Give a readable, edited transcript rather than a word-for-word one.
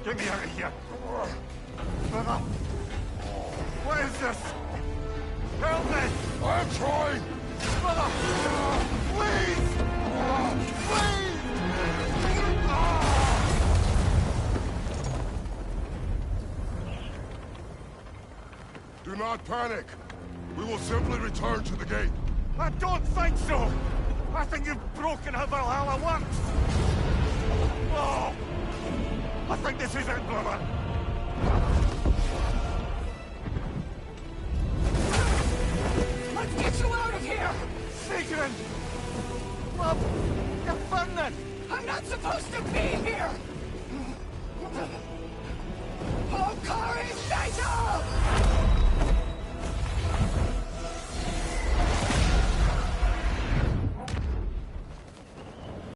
Get me out of here! Brother! What is this? Help me! I'm trying! Brother! Please! Please! Do not panic. We will simply return to the gate. I don't think so! I think you've broken how Valhalla works! Oh! I think this is it, brother! Let's get you out of here! Sigrun! Love! You're burning! I'm not supposed to be here! Oh, Kari Saito!